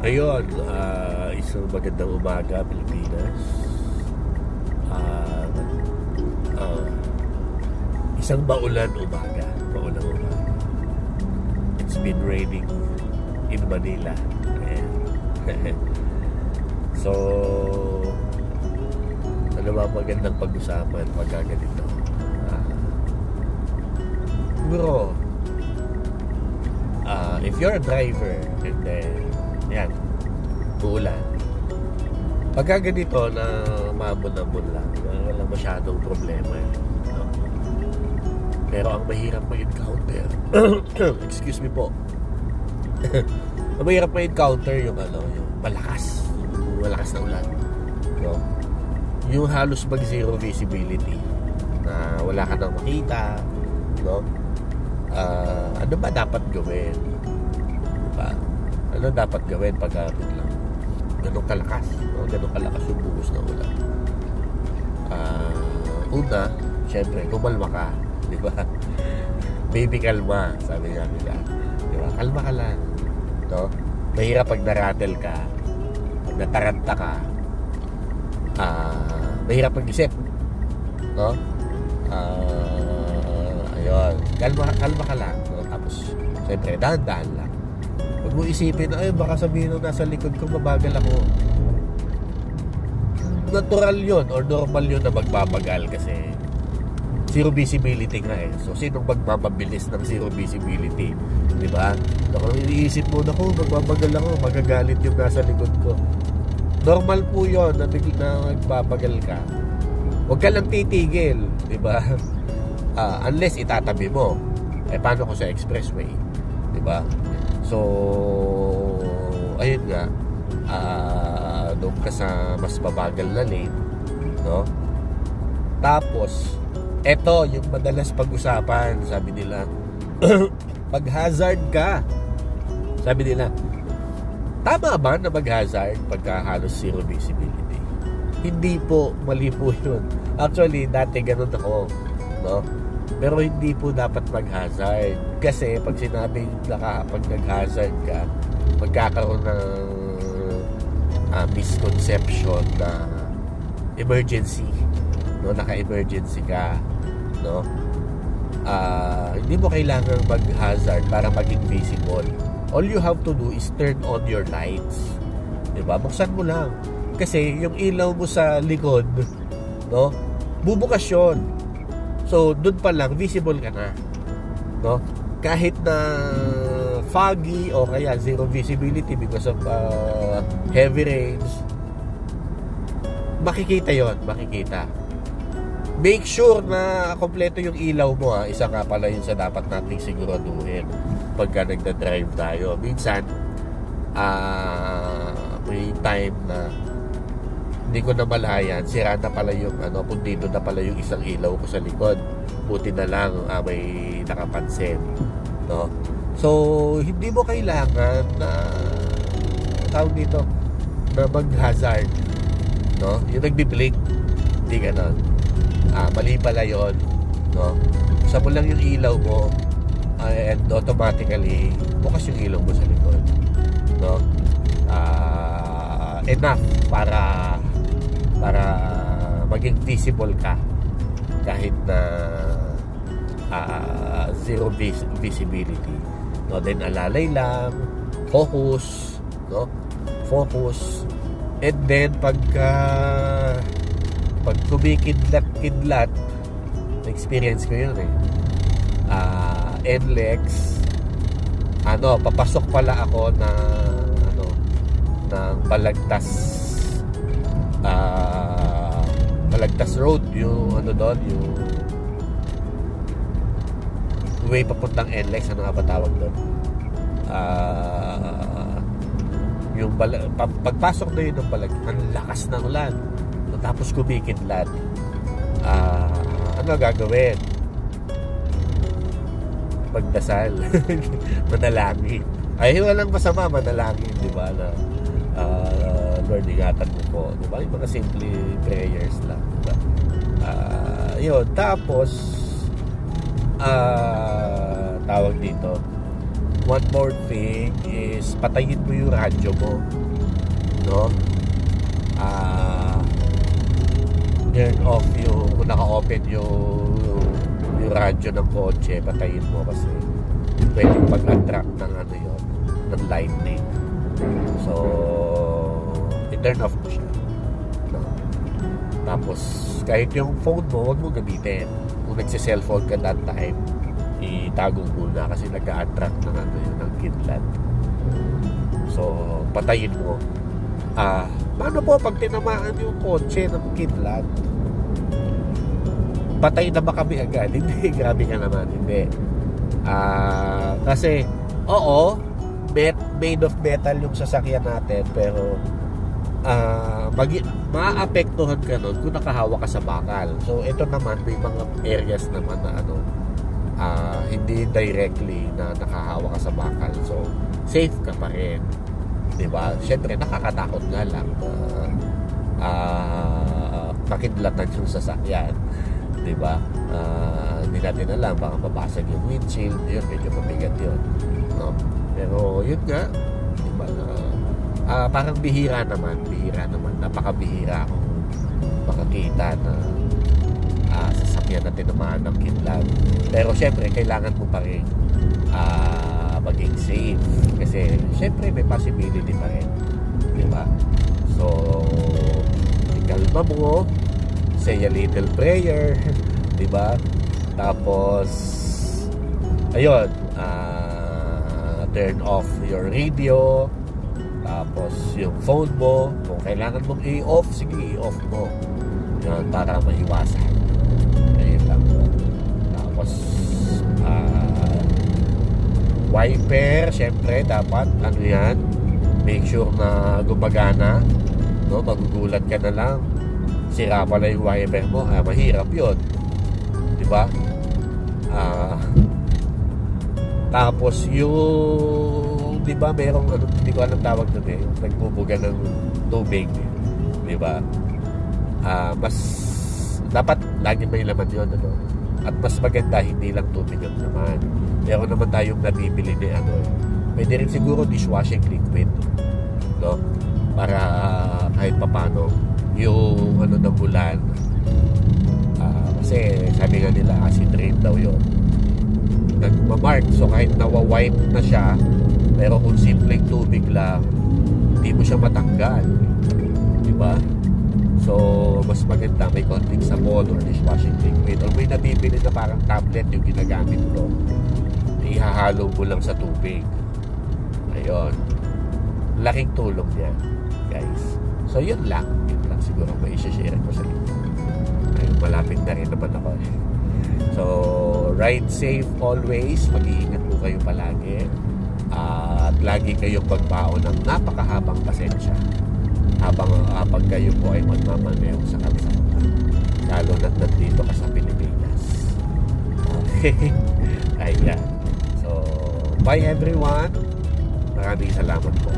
Ayun, isang magandang umaga, Pilipinas. Isang maulan umaga. It's been raining in Manila. So, ano ba magandang pag-usapan pagka ganito? Siguro, if you're a driver and then yan, uulan, pagka ganito na mabon-abon lang, wala masyadong problema, no? Pero ang mahirap ma-encounter excuse me po ang mahirap ma-encounter yung yung malakas na ulan, no? Yung halos mag-zero visibility na wala ka nang makita, no? Ano ba dapat gawin? Diba? Ano dapat gawin pag ganun kalakas, no? Ganun kalakas yung buhos na ulan? Una, syempre, kumalma ka, di ba? Baby kalma, sabi nga nila, di ba? Kalma ka lang, no? Mahirap pag narattle ka, pag nataranta ka, mahirap mag-isip, no? Ayun, kalma ka lang, no? Tapos syempre dahan-dahan lang. Huwag mo isipin, ay baka sabihin nung nasa likod ko mabagal ako. Natural yun or normal yun na magbabagal kasi zero visibility nga eh. So sinong magmamabilis ng zero visibility, di ba? Kung iniisip mo, naku, magbabagal ako, magagalit yung nasa likod ko. Normal po yun na magbabagal ka. Huwag ka lang titigil, di ba? Unless itatabi mo. Paano ko sa expressway, di ba? So ayun nga, doon ka sa mas mabagal na lane, no? Tapos eto yung madalas pag-usapan, sabi nila pag hazard ka, sabi nila, tama ba na mag-hazard pagka halos zero visibility? Hindi po, mali po yun. Actually dati ganun ako, no? Pero hindi po dapat mag-hazard. Kasi pag sinabing pag nag-hazard ka, magkakaroon ng misconception na emergency, no? Naka-emergency ka, no? Hindi mo kailangan mag-hazard para maging visible. All you have to do is turn on your lights, diba? Buksan mo lang. Kasi yung ilaw mo sa likod, no? Bubukas yun. So, doon pa lang, visible ka na, no? Kahit na foggy o kaya zero visibility because of heavy rains, makikita yon, makikita. Make sure na kompleto yung ilaw mo, ha? Isa nga pala yun sa dapat nating siguraduhin pagka nagda-drive tayo. Minsan, may time na hindi ko na malayan, sira na pala yung pundido na pala yung isang ilaw ko sa likod. Buti na lang may nakapansin, no? So hindi mo kailangan na tawag dito na mag-hazard, no? Yung nagbi-blink, hindi ganon. Mali pala yun, no? Sa mo lang yung ilaw mo, and automatically bukas yung ilaw mo sa likod, no? Enough para maging visible ka kahit na zero visibility, no? Then alalay lang, focus, no? Focus. And then pag kumikidlat, experience ko yun eh. NLEX, papasok pala ako na ng Balagtas Road, yung doon, yung way papuntang NLEX, ano nga ba tawag doon? Yung pagpasok na yun ng ang lakas ng ulan, tapos kumikidlat. Ano gagawin? Pagdasal. Manalangin. Ay, walang masama manalangin, di ba? Lord, ingatan mo po, di ba? Yung mga simple prayers lang, di ba? Yun, tapos tawag dito, one more thing is patayin mo yung radyo mo, no? Turn off yung, kung naka-open yung radyo ng kotse, patayin mo kasi pwedeng pag-attract ng ano yun, ng lightning. So i-turn off mo siya, no? Tapos kahit yung phone mo, huwag mo gamitin. Kung nagsi-cellphone ka that time, itago muna kasi nag-a-attract ng ano yun, ng kidlat. So patayin mo. Paano po pag tinamaan yung kotse ng kidlat? Patay na ba kami agad? Hindi, grabe ka naman. Hindi. Kasi oo, made of metal yung sasakyan natin, pero maapektuhan ka nun kung nakahawa ka sa bakal. So ito naman, may mga areas naman na ano, hindi directly na nakahawa ka sa bakal, so safe ka pa rin, diba? Syempre nakakatakot nga lang makidlatan yung sasakyan, diba? Hindi natin alam, baka mabasag yung windshield, yun, medyo mabigat yun, no? Pero yun nga, diba, parang bihira naman, napakabihira akong makakita na sasakyan na tinamaan ng kidlat. Pero syempre kailangan mo pa rin maging safe kasi syempre may possibility pa rin, diba? So ikalma mo, say a little prayer, diba? Tapos ayun, turn off your radio. Tapos yung phone mo, kung kailangan mong i-off, sige, i-off mo. Yan, para maiwasan. Ayun lang. Tapos wiper, syempre dapat ano yan, make sure na gumagana, no? Magugulat ka na lang, sira pala yung wiper mo, mahirap yun, diba? Tapos yung, diba, merong ano, hindi ko alam tawag doon eh, nagbubuga ng tubig, diba? Mas dapat lagi may laman yun, ano? At mas maganda hindi lang tubig ang laman. Meron naman tayong nabibili ni ano, pwede rin siguro dishwashing liquid, no? Para kahit papano yung ano ng ulan, kasi sabi nga nila acid rain daw yun, nagmamark, so kahit nawa-wipe na siya, pero kung simpleng tubig lang, hindi mo siya matanggal, diba? So mas maganda may konting sabon or dishwashing liquid, or may nabibili na parang tablet yung ginagamit ko, ihahalo mo lang sa tubig. Ayun, laking tulong niya, guys. So yun lang siguro may i-share ko sa inyo. Ayun, malapit na rin naman ako. So ride safe always, mag-iingat po kayo palagi, at lagi kayong magbaon ng napakahabang pasensya habang kayo po ay magmamaneho sa kalsada, lalo na't nandito ka sa Pilipinas. Okay. Ayan. So bye everyone, maraming salamat po.